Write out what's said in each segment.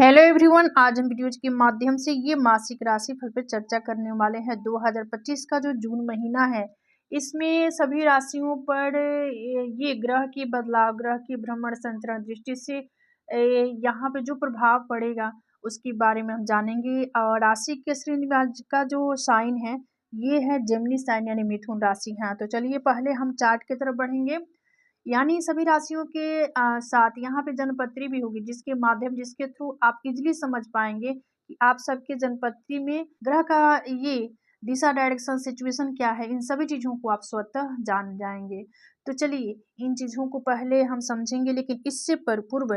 Hello everyone, आज हम videos के माध्यम से ये मासिक राशि फल पर चर्चा करने वाले हैं। 2025 का जो जून महीना है, इसमें सभी राशियों पर ये ग्रह की बदलाव, ग्रह की भ्रमण संचरण दृष्टि से यहाँ पे जो प्रभाव पड़ेगा उसके बारे में हम जानेंगे। और राशि के श्रेणीवार का जो साइन है ये है जेमिनी साइन यानी मिथुन राशि। हाँ, तो चलिए पहले हम चार्ट की तरफ बढ़ेंगे। यानी सभी राशियों के साथ यहाँ पे जनपत्री भी होगी, जिसके थ्रू आप इजीली समझ पाएंगे कि आप सबके जनपत्री में ग्रह का ये दिशा, डायरेक्शन, सिचुएशन क्या है। इन सभी चीजों को आप स्वतः जान जाएंगे। तो चलिए इन चीजों को पहले हम समझेंगे, लेकिन इससे पूर्व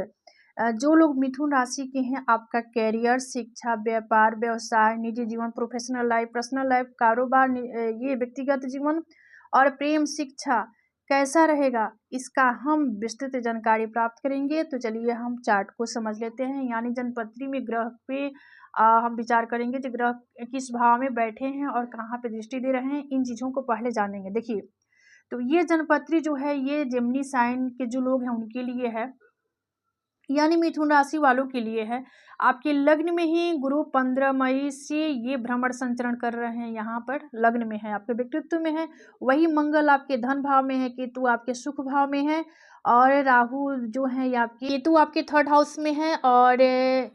जो लोग मिथुन राशि के हैं, आपका कैरियर, शिक्षा, व्यापार, व्यवसाय, निजी जीवन, प्रोफेशनल लाइफ, पर्सनल लाइफ, कारोबार, ये व्यक्तिगत जीवन और प्रेम, शिक्षा कैसा रहेगा, इसका हम विस्तृत जानकारी प्राप्त करेंगे। तो चलिए हम चार्ट को समझ लेते हैं। यानी जनपत्री में ग्रह पे हम विचार करेंगे कि ग्रह किस भाव में बैठे हैं और कहाँ पे दृष्टि दे रहे हैं। इन चीज़ों को पहले जानेंगे। देखिए, तो ये जनपत्री जो है ये जेमिनी साइन के जो लोग हैं उनके लिए है, यानी मिथुन राशि वालों के लिए है। आपके लग्न में ही गुरु 15 मई से ये भ्रमण संचरण कर रहे हैं। यहाँ पर लग्न में है, आपके व्यक्तित्व में है। वही मंगल आपके धन भाव में है, केतु आपके सुख भाव में है, और राहु जो है आपके, केतु आपके थर्ड हाउस में है, और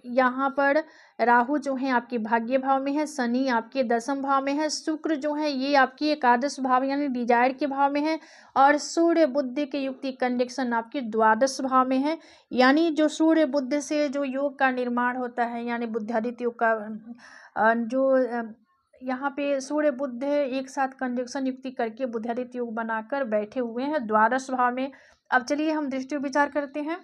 यहाँ पर राहु जो है आपके भाग्य भाव में है, शनि आपके दसम भाव में है, शुक्र जो है ये आपकी एकादश भाव यानी डिजायर के भाव में है, और सूर्य बुध के युक्ति कंडक्शन आपके द्वादश भाव में है। यानी जो सूर्य बुध से जो योग का निर्माण होता है, यानी बुद्धादित्य योग का यहाँ पे सूर्य बुध एक साथ कंजक्शन युक्ति करके बुद्धादित्य योग बनाकर बैठे हुए हैं द्वादश भाव में। अब चलिए हम दृष्टि विचार करते हैं।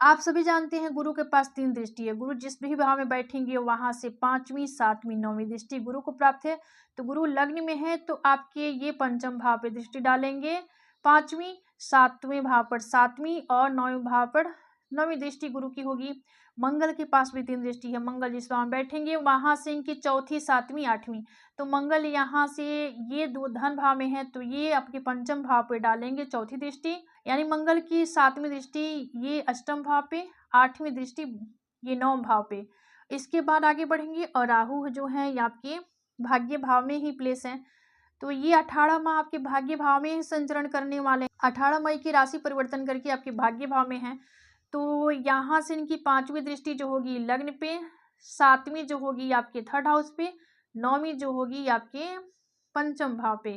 आप सभी जानते हैं गुरु के पास 3 दृष्टि है। गुरु जिस भी भाव में बैठेंगे वहां से 5वीं, 7वीं, 9वीं दृष्टि गुरु को प्राप्त है। तो गुरु लग्न में है तो आपके ये पंचम भाव पे दृष्टि डालेंगे, 5वीं, 7वें भाव पर 7वीं और 9वें भाव पर 9वीं दृष्टि गुरु की होगी। मंगल के पास भी 3 दृष्टि है। मंगल जिस भाव में बैठेंगे वहां से इनकी चौथी, 7वीं, 8वीं। तो मंगल यहाँ से ये दो धन भाव में है तो ये आपके पंचम भाव पे डालेंगे चौथी दृष्टि, यानी मंगल की 7वीं दृष्टि ये अष्टम भाव पे, 8वीं दृष्टि ये 9वें भाव पे। इसके बाद आगे बढ़ेंगे और राहु जो है ये आपके भाग्य भाव में ही प्लेस है। तो ये 18 माह आपके भाग्य भाव में ही संचरण करने वाले। 18 मई की राशि परिवर्तन करके आपके भाग्य भाव में है। तो यहाँ से इनकी 5वीं दृष्टि जो होगी लग्न पे, 7वीं जो होगी आपके थर्ड हाउस पे, 9वीं जो होगी आपके पंचम भाव पे।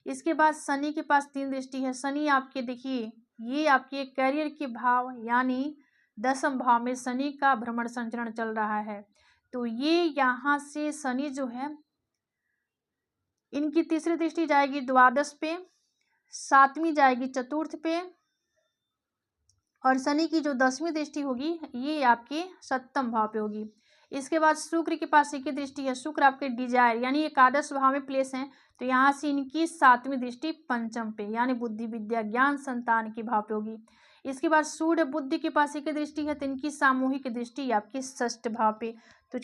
इसके बाद शनि के पास 3 दृष्टि है। शनि आपके देखिए ये आपके करियर के भाव यानी दसम भाव में शनि का भ्रमण संचरण चल रहा है। तो ये यहाँ से शनि जो है इनकी तीसरी दृष्टि जाएगी द्वादश पे, 7वीं जाएगी चतुर्थ पे, और शनि की जो 10वीं दृष्टि होगी ये आपके 7म भाव पे होगी। इसके बाद शुक्र के पास एक ही दृष्टि है। शुक्र आपके डिजायर यानी एकादश भाव में प्लेस है। तो यहाँ से इनकी 7वीं दृष्टि पंचम पे यानी बुद्धि, विद्या, ज्ञान, संतान के भाव पे होगी। इसके बाद सूर्य बुद्धि के पास एक दृष्टि है तो इनकी सामूहिक दृष्टि आपके 6ठ भाव पे। तो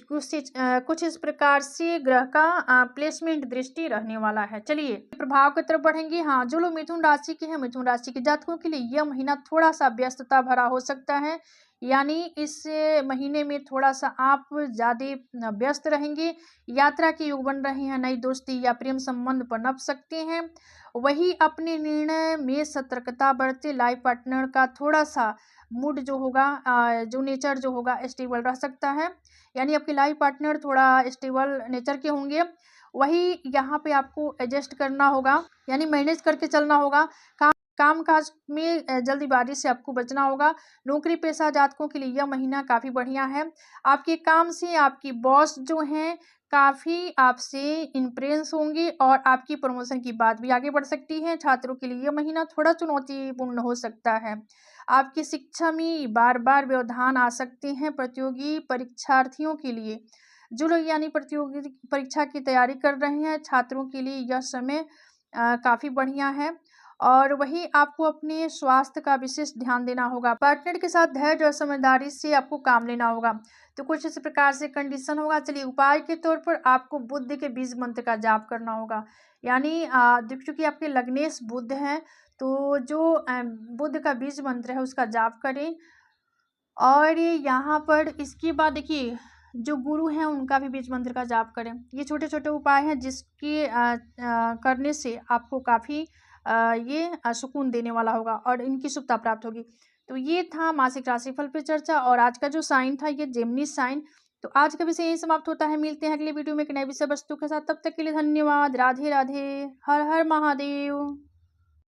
कुछ इस प्रकार से ग्रह का प्लेसमेंट दृष्टि रहने वाला है। चलिए प्रभाव की तरफ बढ़ेंगे। हाँ, जो लोग मिथुन राशि के हैं, मिथुन राशि के जातकों के लिए यह महीना थोड़ा सा व्यस्तता भरा हो सकता है। यानी इस महीने में थोड़ा सा आप ज़्यादा व्यस्त रहेंगे। यात्रा के योग बन रहे हैं, नई दोस्ती या प्रेम संबंध पनप सकते हैं। वही अपने निर्णय में सतर्कता बरते। लाइफ पार्टनर का थोड़ा सा मूड जो होगा, जो नेचर जो होगा स्टेबल रह सकता है। यानी आपके लाइफ पार्टनर थोड़ा स्टेबल नेचर के होंगे। वही यहाँ पे आपको एडजस्ट करना होगा, यानी मैनेज करके चलना होगा। काम काज में जल्दीबाजी से आपको बचना होगा। नौकरी पेशा जातकों के लिए यह महीना काफ़ी बढ़िया है। आपके काम से आपकी बॉस जो हैं काफ़ी आपसे इम्प्रेस होंगे और आपकी प्रमोशन की बात भी आगे बढ़ सकती है। छात्रों के लिए यह महीना थोड़ा चुनौतीपूर्ण हो सकता है। आपकी शिक्षा में बार बार व्यवधान आ सकते हैं। प्रतियोगी परीक्षार्थियों के लिए, जो लोग यानी प्रतियोगी परीक्षा की तैयारी कर रहे हैं, छात्रों के लिए यह समय काफ़ी बढ़िया है। और वहीं आपको अपने स्वास्थ्य का विशेष ध्यान देना होगा। पार्टनर के साथ धैर्य और समझदारी से आपको काम लेना होगा। तो कुछ इस प्रकार से कंडीशन होगा। चलिए, उपाय के तौर पर आपको बुध के बीज मंत्र का जाप करना होगा। यानी चूँकि आपके लग्नेश बुध हैं, तो जो बुध का बीज मंत्र है उसका जाप करें। और यहाँ पर इसके बाद देखिए, जो गुरु हैं उनका भी बीज मंत्र का जाप करें। ये छोटे-छोटे उपाय हैं जिसके करने से आपको काफ़ी ये सुकून देने वाला होगा और इनकी शुभता प्राप्त होगी। तो ये था मासिक राशिफल पे चर्चा, और आज का जो साइन था ये जेमिनी साइन। तो आज का विषय यहीं समाप्त होता है। मिलते हैं अगले वीडियो में एक नए विषय वस्तु के साथ। तब तक के लिए धन्यवाद। राधे राधे। हर हर महादेव।